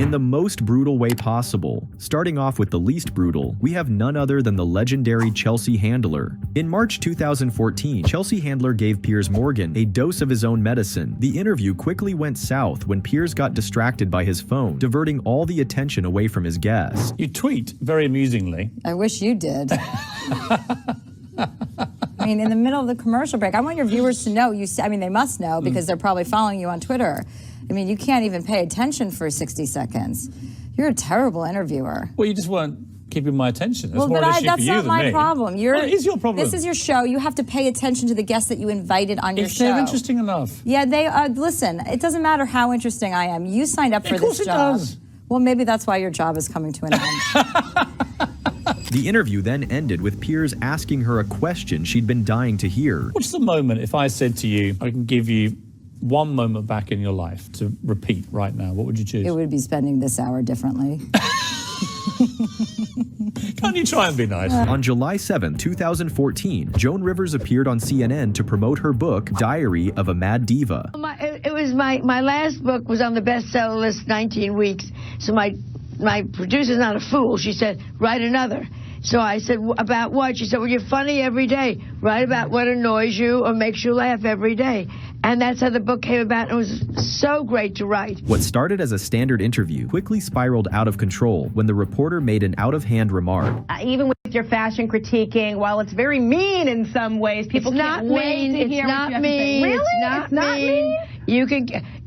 in the most brutal way possible. Starting off with the least brutal, we have none other than the legendary Chelsea Handler. In March 2014, Chelsea Handler gave Piers Morgan a dose of his own medicine. The interview quickly went south when Piers got distracted by his phone, diverting all the attention away from his guest. You tweet very amusingly. I wish you did. I mean, in the middle of the commercial break, I want your viewers to know, they must know because they're probably following you on Twitter. I mean, you can't even pay attention for 60 seconds. You're a terrible interviewer. Well, you just weren't keeping my attention. That's that's not my problem. Well, it is your problem. This is your show. You have to pay attention to the guests that you invited on your show. If they're interesting enough. Yeah, they are. Listen, it doesn't matter how interesting I am. You signed up for this job. Of course it does. Well, maybe that's why your job is coming to an end. The interview then ended with Piers asking her a question she'd been dying to hear. What's the moment if I said to you, I can give you one moment back in your life to repeat right now? What would you choose? It would be spending this hour differently. Can't you try and be nice? On July 7, 2014, Joan Rivers appeared on CNN to promote her book, Diary of a Mad Diva. My last book was on the bestseller list 19 weeks, so my producer's not a fool. She said, write another. So I said, about what? She said, well, you're funny every day. Write about what annoys you or makes you laugh every day. And that's how the book came about. It was so great to write. What started as a standard interview quickly spiraled out of control when the reporter made an out-of-hand remark. Even with your fashion critiquing, while it's very mean in some ways, people can't wait to hear what you have to say. Really? It's not mean.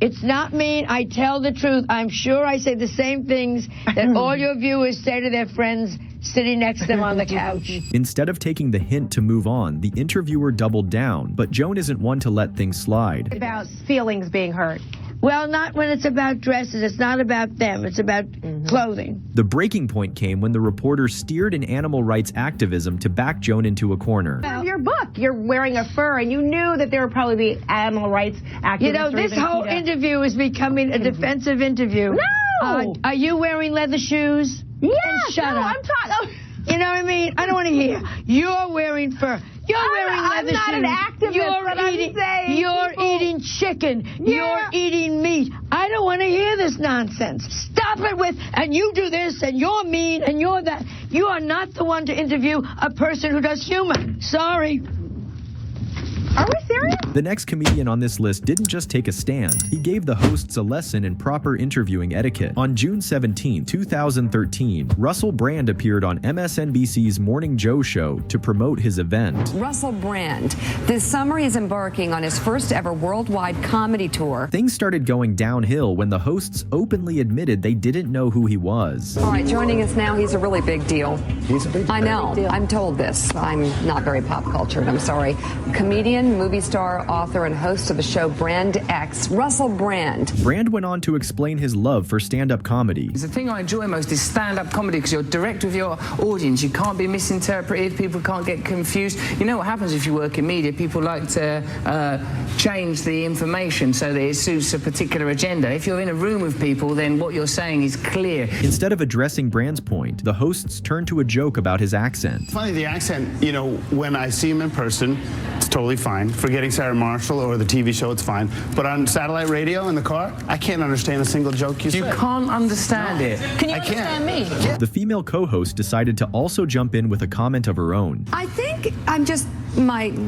It's not mean. I tell the truth. I'm sure I say the same things that all your viewers say to their friends sitting next to them on the couch. Instead of taking the hint to move on, the interviewer doubled down, but Joan isn't one to let things slide. About feelings being hurt. Well, not when it's about dresses. It's not about them. It's about clothing. The breaking point came when the reporter steered an animal rights activism to back Joan into a corner. Your book, you're wearing a fur, and you knew that there would probably be animal rights activists. You know, this whole interview is becoming a defensive interview. No! Are you wearing leather shoes? Yeah, shut up. I'm talking. You know what I mean? I don't want to hear. You're wearing fur. You're wearing leather shoes. I'm not an activist, You're eating chicken. Yeah. You're eating meat. I don't want to hear this nonsense. Stop it with, and you do this, and you're mean, and you're that. You are not the one to interview a person who does humor. Sorry. Are we serious? The next comedian on this list didn't just take a stand. He gave the hosts a lesson in proper interviewing etiquette. On June 17, 2013, Russell Brand appeared on MSNBC's Morning Joe show to promote his event. Russell Brand, this summer he's embarking on his first ever worldwide comedy tour. Things started going downhill when the hosts openly admitted they didn't know who he was. All right, joining us now, he's a really big deal. He's a big deal. I know. I'm told this. I'm not very pop cultured. I'm sorry. Comedian, movie star, author, and host of the show Brand X, Russell Brand. Brand went on to explain his love for stand-up comedy. The thing I enjoy most is stand-up comedy because you're direct with your audience. You can't be misinterpreted. People can't get confused. You know what happens if you work in media? People like to change the information so that it suits a particular agenda. If you're in a room with people, then what you're saying is clear. Instead of addressing Brand's point, the hosts turned to a joke about his accent. Funny, the accent, you know, when I see him in person, it's totally fine. Forgetting Sarah Marshall or the TV show, it's fine. But on satellite radio in the car, I can't understand a single joke you say. You can't understand it. Can you understand me? Yeah. The female co-host decided to also jump in with a comment of her own. I think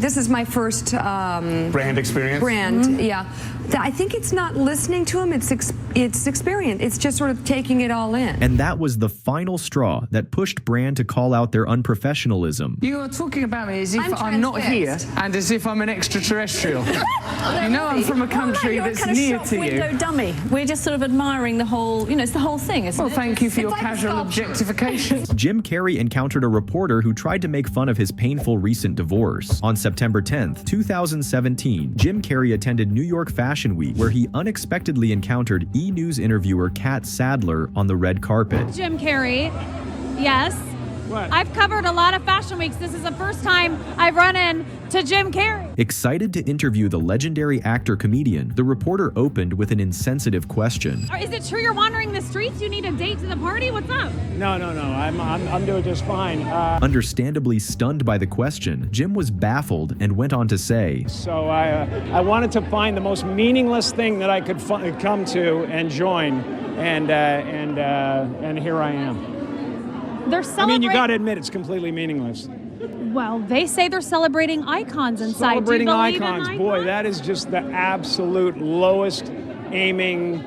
this is my first Brand experience? Brand, yeah. I think it's not listening to him, it's experience. It's just sort of taking it all in. And that was the final straw that pushed Brand to call out their unprofessionalism. You are talking about me as if I'm not here and as if I'm an extraterrestrial. You know I'm from a country that's near to you. Window dummy. We're just sort of admiring the whole, it's the whole thing, isn't it? Well, thank you for your casual objectification. Jim Carrey encountered a reporter who tried to make fun of his painful recent divorce. On September 10th, 2017, Jim Carrey attended New York Fashion Week, where he unexpectedly encountered E! News interviewer Kat Sadler on the red carpet. Jim Carrey, yes. What? I've covered a lot of fashion weeks. This is the first time I've run into Jim Carrey. Excited to interview the legendary actor-comedian, the reporter opened with an insensitive question. Is it true you're wandering the streets? You need a date to the party? What's up? No. I'm doing just fine. Understandably stunned by the question, Jim was baffled and went on to say, So I wanted to find the most meaningless thing that I could come to and join. and here I am. They're I celebrating. mean, you got to admit, it's completely meaningless. Well, they say they're celebrating icons inside. Celebrating Do you believe in icons. Boy, that is just the absolute lowest aiming,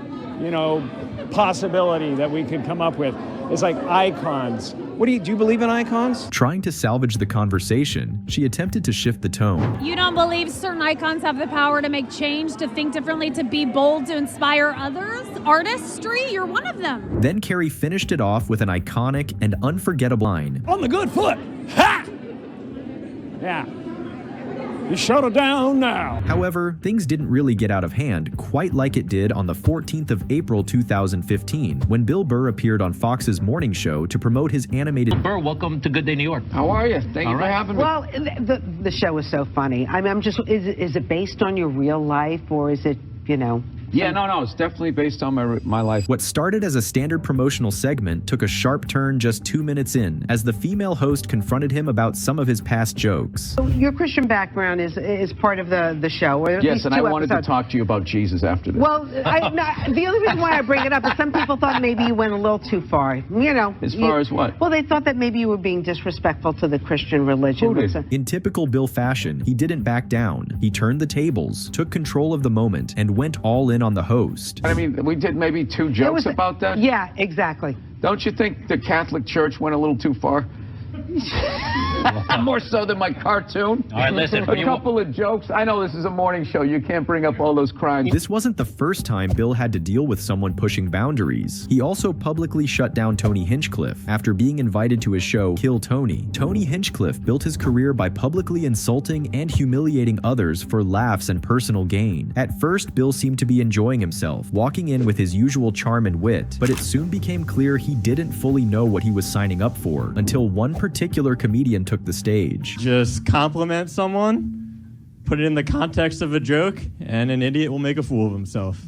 possibility that we could come up with. It's like icons. Do you believe in icons? Trying to salvage the conversation, she attempted to shift the tone. You don't believe certain icons have the power to make change, to think differently, to be bold, to inspire others? Artistry? You're one of them. Then Carrie finished it off with an iconic and unforgettable line. On the good foot. Ha! Yeah. You shut it down now. However, things didn't really get out of hand quite like it did on the 14th of April 2015 when Bill Burr appeared on Fox's morning show to promote his animated... Burr, welcome to Good Day New York. How are you? Thank you for having me. Well, the show is so funny. I mean, is it based on your real life or is it, Yeah, no, it's definitely based on my life. What started as a standard promotional segment took a sharp turn just 2 minutes in, as the female host confronted him about some of his past jokes. So your Christian background is part of the show. Or Yes, and I wanted to talk to you about Jesus after this. Well, the only reason why I bring it up is some people thought maybe you went a little too far. As far as what? Well, they thought that maybe you were being disrespectful to the Christian religion. Who did? In typical Bill fashion, he didn't back down. He turned the tables, took control of the moment, and went all in on the host. I mean, we did maybe 2 jokes about that? Yeah, exactly. Don't you think the Catholic Church went a little too far? More so than my cartoon. All right, listen. A couple of jokes. I know this is a morning show. You can't bring up all those crimes. This wasn't the first time Bill had to deal with someone pushing boundaries. He also publicly shut down Tony Hinchcliffe after being invited to his show Kill Tony. Tony Hinchcliffe built his career by publicly insulting and humiliating others for laughs and personal gain. At first, Bill seemed to be enjoying himself, walking in with his usual charm and wit, but it soon became clear he didn't fully know what he was signing up for until one particular comedian took the stage. Just compliment someone, put it in the context of a joke, and an idiot will make a fool of himself.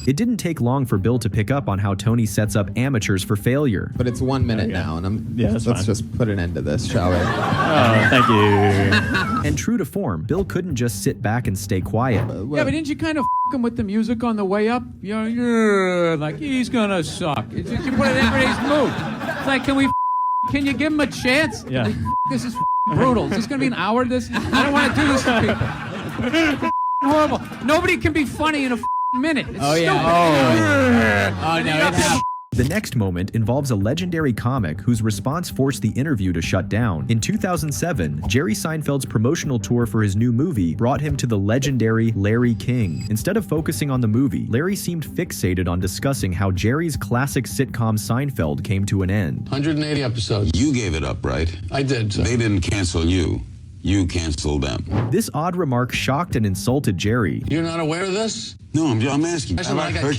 It didn't take long for Bill to pick up on how Tony sets up amateurs for failure. But it's 1 minute now, and let's just put an end to this, shall we? Oh, thank you. And true to form, Bill couldn't just sit back and stay quiet. Yeah, but didn't you kind of f him with the music on the way up? You're like, he's gonna suck. You put it in everybody's mood. It's like, can you give him a chance? Yeah. Like, this is brutal. Is this gonna be an hour? I don't want to do this to people. Horrible. Nobody can be funny in a minute. It's stupid. Oh, no, it happened. The next moment involves a legendary comic whose response forced the interview to shut down. In 2007, Jerry Seinfeld's promotional tour for his new movie brought him to the legendary Larry King. Instead of focusing on the movie, Larry seemed fixated on discussing how Jerry's classic sitcom Seinfeld came to an end. 180 episodes. You gave it up, right? I did. They didn't cancel you. You canceled them. This odd remark shocked and insulted Jerry. You're not aware of this? No, I'm asking. Have I hurt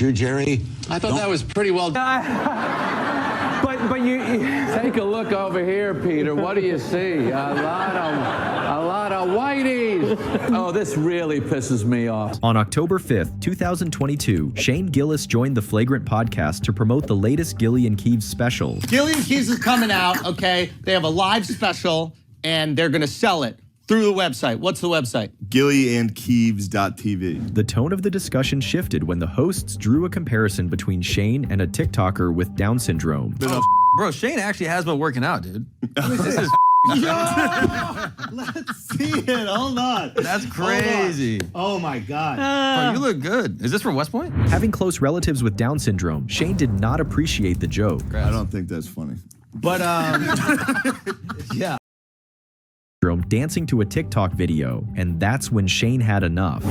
you, Jerry? I thought that was pretty well done. But you take a look over here, Peter. What do you see? A lot of whiteys. Oh, this really pisses me off. On October 5th, 2022, Shane Gillis joined the Flagrant podcast to promote the latest Gilly and Keeves special. Gilly and Keeves is coming out, okay? They have a live special, and they're going to sell it through the website. What's the website? GillyandKeeves.tv. The tone of the discussion shifted when the hosts drew a comparison between Shane and a TikToker with Down syndrome. Bro, Shane actually has been working out, dude. This is Let's see it. Hold on. That's crazy. Oh my God. Bro, you look good. Is this from West Point? Having close relatives with Down syndrome, Shane did not appreciate the joke. I don't think that's funny. But, yeah. Dancing to a TikTok video, and that's when Shane had enough.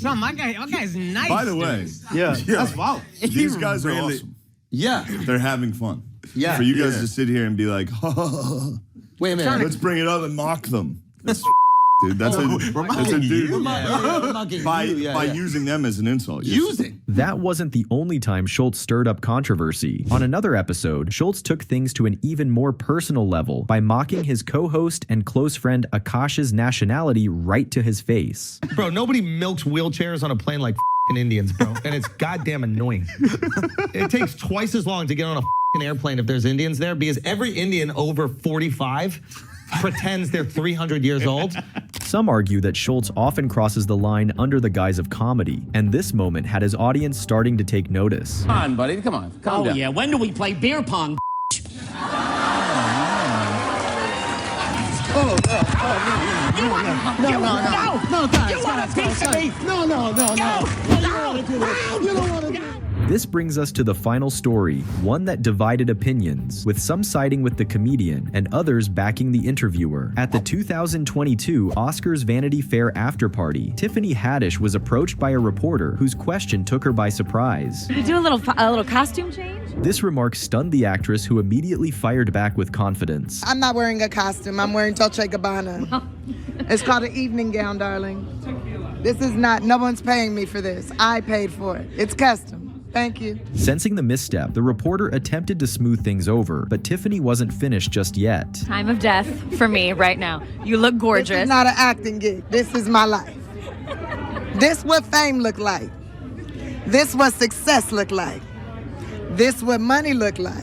Son, my guy's nice. By the way, that's wow. These guys are awesome. Yeah. They're having fun. Yeah. For you guys to sit here and be like, wait a minute. Let's bring it up and mock them. That's dude. That's a dude. By using them as an insult. That wasn't the only time Schultz stirred up controversy. On another episode, Schultz took things to an even more personal level by mocking his co-host and close friend Akash's nationality right to his face. Bro, nobody milks wheelchairs on a plane like Indians, bro, and it's goddamn annoying. It takes twice as long to get on a airplane if there's Indians there, because every Indian over 45 pretends they're 300 years old. Some argue that Schultz often crosses the line under the guise of comedy, and this moment had his audience starting to take notice. Come on, buddy, come on. Calm down. Yeah, when do we play beer pong? No, guys. You want a piece of me? No. You don't want to do this. You don't want to do this. This brings us to the final story, one that divided opinions, with some siding with the comedian and others backing the interviewer. At the 2022 Oscars Vanity Fair after-party, Tiffany Haddish was approached by a reporter whose question took her by surprise. Did you do a little costume change? This remark stunned the actress, who immediately fired back with confidence. I'm not wearing a costume. I'm wearing Dolce & Gabbana. It's called an evening gown, darling. This is not, no one's paying me for this. I paid for it. It's custom. Thank you. Sensing the misstep, the reporter attempted to smooth things over, but Tiffany wasn't finished just yet. Time of death for me right now. You look gorgeous. This is not an acting gig. This is my life. This what fame look like. This what success look like. This what money look like.